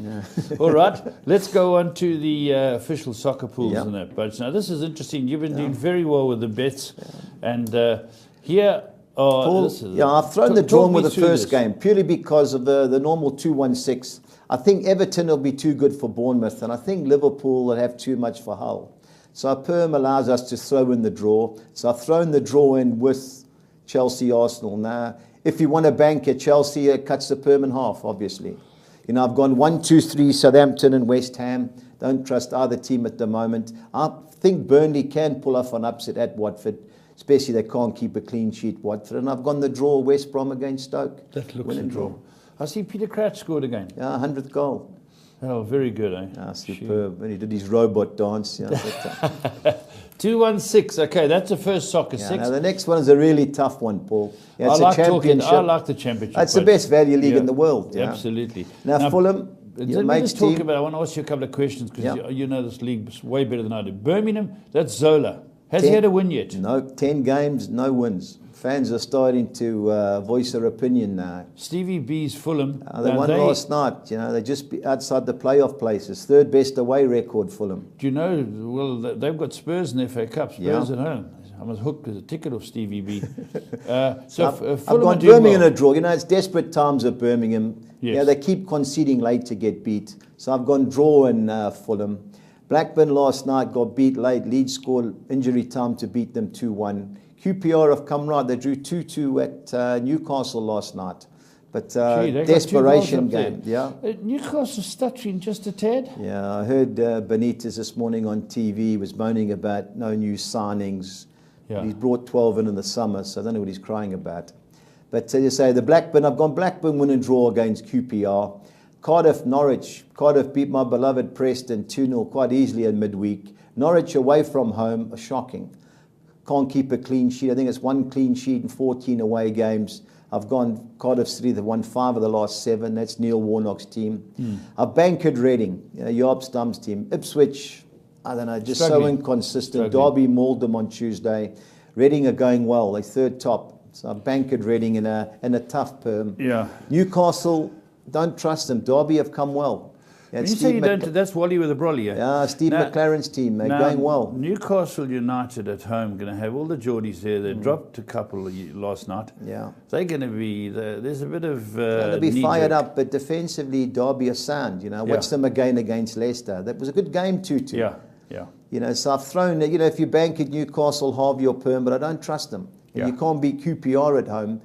Yeah. All right, let's go on to the official soccer pools Yeah. and that. But now this is interesting. You've been doing very well with the bets, and here are. Paul, This is I've thrown the draw talk with me the through first this. game purely because of the normal 2-1-6. I think Everton will be too good for Bournemouth, and I think Liverpool will have too much for Hull. So a perm allows us to throw in the draw. So I've thrown the draw in with Chelsea, Arsenal. Now, if you want to bank at Chelsea, it cuts the perm in half, obviously. You know, I've gone 1, 2, 3, Southampton and West Ham. Don't trust either team at the moment. I think Burnley can pull off an upset at Watford, especially they can't keep a clean sheet, Watford. And I've gone the draw, West Brom against Stoke. That looks Win a and draw. I see Peter Crouch scored again. Yeah, 100th goal. Oh, very good, eh? Ah, superb. And he did his robot dance. Yeah, 2-1-6. Okay, that's the first soccer yeah, six. now the next one is a really tough one, Paul. Yeah, I it's like a talking. championship. I like the championship. It's the but- best value league in the world. Yeah. Absolutely. Now Fulham, your Let me mate's just talk team. about. I want to ask you a couple of questions because Yeah. you know this league way better than I do. Birmingham, that's Zola. Has he 10 had a win yet? No, 10 games, no wins. Fans are starting to voice their opinion now. Stevie B's Fulham. They now won last night. You know, they're just outside the playoff places. Third best away record, Fulham. Do you know? Well, they've got Spurs in the FA Cup. Spurs Yeah. at home. I was hooked with a ticket off Stevie B. I've Fulham gone are doing Birmingham well. a draw. You know, it's desperate times at Birmingham. Yes. Yeah, they keep conceding late to get beat. So I've gone draw in Fulham. Blackburn last night got beat late. Leeds scored injury time to beat them 2-1. QPR have come right. They drew 2-2 at Newcastle last night. But Gee, they got 2 desperation goals up game. there. Yeah. Newcastle stuttering just a tad. Yeah, I heard Benitez this morning on TV was moaning about no new signings. Yeah. He's brought 12 in the summer, so I don't know what he's crying about. But you say the Blackburn, I've gone Blackburn win and draw against QPR. Cardiff, Norwich. Cardiff beat my beloved Preston 2-0 quite easily in midweek. Norwich away from home, shocking. Can't keep a clean sheet. I think it's 1 clean sheet in 14 away games. I've gone Cardiff City, they've won 5 of the last 7. That's Neil Warnock's team. I've bankered Reading, Job Stum's team. Ipswich, I don't know, just Struggling. so inconsistent. Struggling. Derby mauled them on Tuesday. Reading are going well. They're third top. So I've bankered Reading in a tough perm. Yeah. Newcastle, don't trust them. Derby have come well. Yeah, When you say you don't, that's Wally with a brolly. Yeah, Steve Now- McLaren's team, they're Now, going well. Newcastle United at home going to have all the Geordies there. They dropped a couple last night. Yeah. They're going to be. There's a bit of. They'll be knee-jerk. fired up, but defensively, Derby are sound. You know, watch Yeah. them again against Leicester. That was a good game, 2-2. Yeah, yeah. You know, so I've thrown, if you bank at Newcastle, halve your perm, but I don't trust them. And Yeah. you can't beat QPR at home.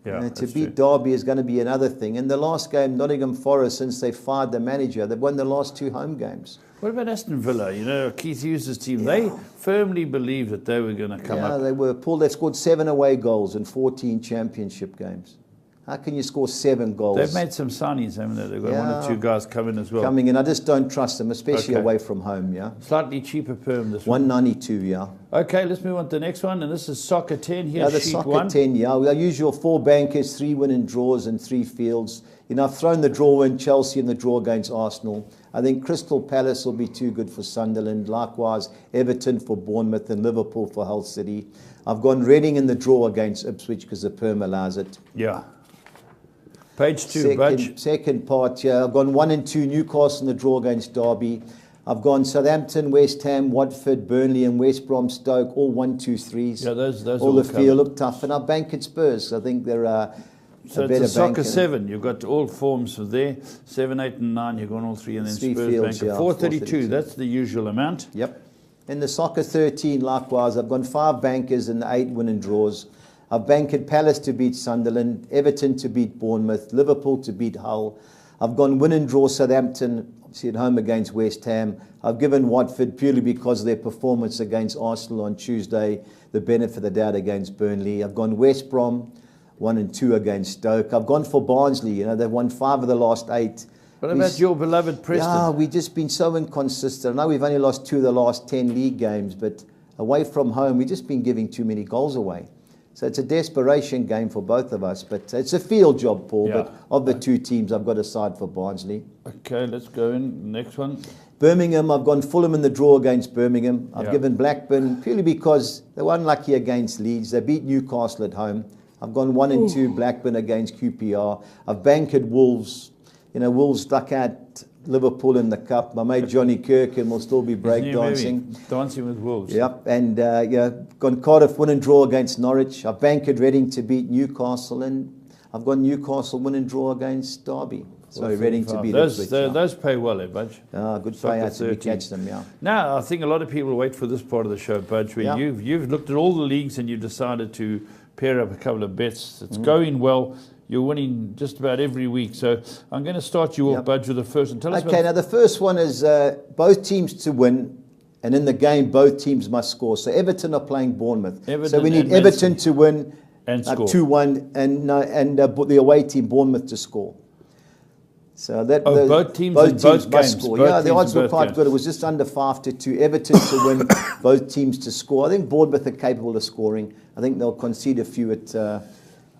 Yeah, To that's beat true. Derby is going to be another thing. And the last game, Nottingham Forest, since they fired the manager, they've won the last 2 home games. What about Aston Villa? You know, Keith Hughes' team. They firmly believed that they were going to come Yeah, up. they were. Paul, they've scored 7 away goals in 14 championship games. How can you score 7 goals? They've made some signings, haven't they? They've got 1 or Yeah. 2 guys coming as well. coming in. I just don't trust them, especially Okay. away from home, yeah. Slightly cheaper perm this one. 192, yeah. Okay, let's move on to the next one. And this is Soccer 10 here, Yeah, the sheet soccer 1. 10, yeah. Our usual 4 bankers, 3 winning draws and 3 fields. I've thrown the draw in Chelsea and the draw against Arsenal. I think Crystal Palace will be too good for Sunderland. Likewise, Everton for Bournemouth and Liverpool for Hull City. I've gone Reading in the draw against Ipswich because the perm allows it. Yeah. Page 2, Budge. Second part, yeah. I've gone 1 and 2, Newcastle in the draw against Derby. I've gone Southampton, West Ham, Watford, Burnley and West Brom, Stoke, all 1, 2, 3s. Yeah, those all the covered. field look tough. And I've banked Spurs. I think they're So a it's better a Soccer bank. 7. You've got all forms of there. 7, 8 and 9. You've gone all 3 and then 3 Spurs fields, banker. yeah, 432. 432. That's the usual amount. Yep. In the Soccer 13, likewise, I've gone 5 bankers and 8 winning draws. I've banked Palace to beat Sunderland, Everton to beat Bournemouth, Liverpool to beat Hull. I've gone win and draw Southampton, obviously at home against West Ham. I've given Watford, purely because of their performance against Arsenal on Tuesday, the benefit of the doubt against Burnley. I've gone West Brom, 1 and 2 against Stoke. I've gone for Barnsley. They've won 5 of the last 8. What about your beloved Preston? Yeah, we've just been so inconsistent. I know we've only lost 2 of the last 10 league games, but away from home, we've just been giving too many goals away. So it's a desperation game for both of us, but it's a field job, Paul. Yeah. But of the 2 teams, I've got a side for Barnsley. Okay, let's go in. Next one. Birmingham, I've gone Fulham in the draw against Birmingham. I've Yeah. given Blackburn, purely because they were unlucky against Leeds. They beat Newcastle at home. I've gone 1 and 2 Blackburn against QPR. I've banked Wolves. Wolves stuck out Liverpool in the cup. My mate Johnny Kirkin will still be breakdancing. Dancing with Wolves. Yep, and gone Cardiff win and draw against Norwich. I've bankered Reading to beat Newcastle, and I've got Newcastle win and draw against Derby. So Reading to beat Ipswich. Those pay well, Budge? Good payouts if you catch them, yeah. Now, I think a lot of people wait for this part of the show, Budge, where you've looked at all the leagues and you've decided to pair up a couple of bets. It's going well. You're winning just about every week. So I'm going to start you off, Budge, with the first. And tell us now the first one is both teams to win. And in the game, both teams must score. So Everton are playing Bournemouth. So we need Everton to win and score 2-1, and the away team Bournemouth to score. So that both teams must score. The odds were quite good. It was just under 5-2. Everton to win, both teams to score. I think Bournemouth are capable of scoring. I think they'll concede a few at.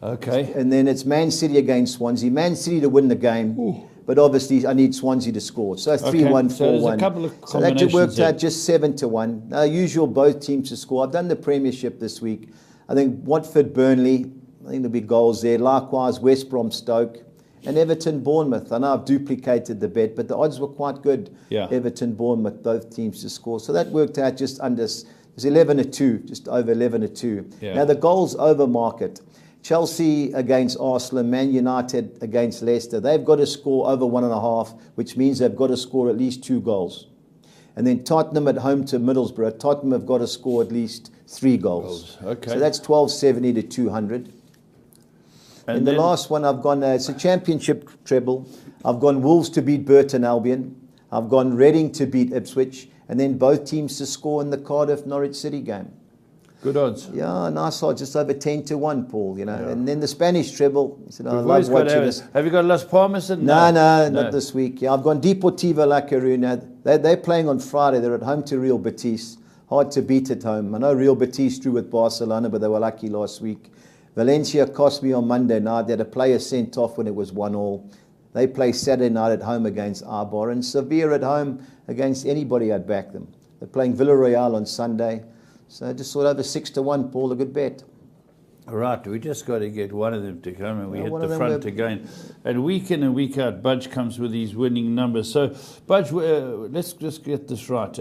Okay. And then it's Man City against Swansea. Man City to win the game. Ooh. But obviously, I need Swansea to score. So 3-1, 4-1. So there's a couple of so that worked out just 7-1. Usual both teams to score. I've done the Premiership this week. I think Watford, Burnley. I think there'll be goals there. Likewise, West Brom, Stoke. And Everton, Bournemouth. I know I've duplicated the bet, but the odds were quite good. Yeah. Everton, Bournemouth, both teams to score. So that worked out just under. It was 11-2, just over 11-2. Yeah. Now the goals over market. Chelsea against Arsenal, Man United against Leicester. They've got to score over 1.5, which means they've got to score at least 2 goals. And then Tottenham at home to Middlesbrough. Tottenham have got to score at least 3 goals. Okay. So that's 1270 to 200. And the last one I've gone, it's a championship treble. I've gone Wolves to beat Burton Albion. I've gone Reading to beat Ipswich. And then both teams to score in the Cardiff Norwich City game. Good odds. Yeah, nice odds, just over 10-1, Paul, you know. Yeah. And then the Spanish treble. I said, I love watching this. Have you got Las Palmas? No, not this week. Yeah, I've gone Deportivo La Coruña. They're playing on Friday. They're at home to Real Betis. Hard to beat at home. I know Real Betis drew with Barcelona, but they were lucky last week. Valencia cost me on Monday night. They had a player sent off when it was 1-1. They play Saturday night at home against Eibar. And Sevilla at home against anybody, I'd back them. They're playing Villarreal on Sunday. So I just thought over 6-1, Paul, a good bet. Right, we just got to get one of them to come and we hit the front again. And week in and week out, Budge comes with these winning numbers. So, Budge, let's just get this right.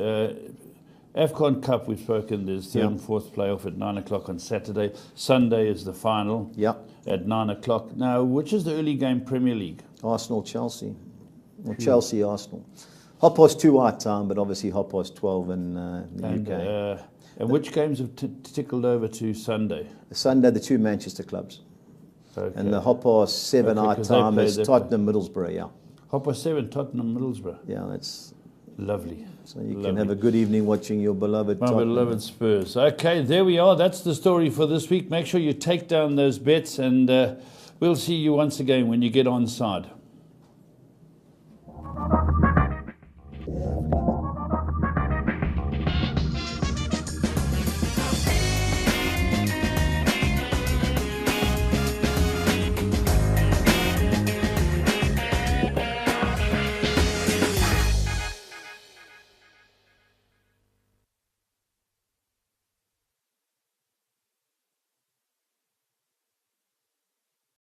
AFCON Cup, we've spoken, there's the 4th playoff at 9 o'clock on Saturday. Sunday is the final at 9 o'clock. Now, which is the early game Premier League? Arsenal-Chelsea. Or Chelsea-Arsenal. 2:30 our time, but obviously 12:30 in the UK. And which games have tickled over to Sunday? Sunday, the 2 Manchester clubs. Okay. And the 7:30 our time is Tottenham-Middlesbrough, 7:30, Tottenham-Middlesbrough. Yeah, that's lovely. So you can have a good evening watching your beloved Tottenham. My beloved Spurs. Okay, there we are. That's the story for this week. Make sure you take down those bets, and we'll see you once again when you get on side.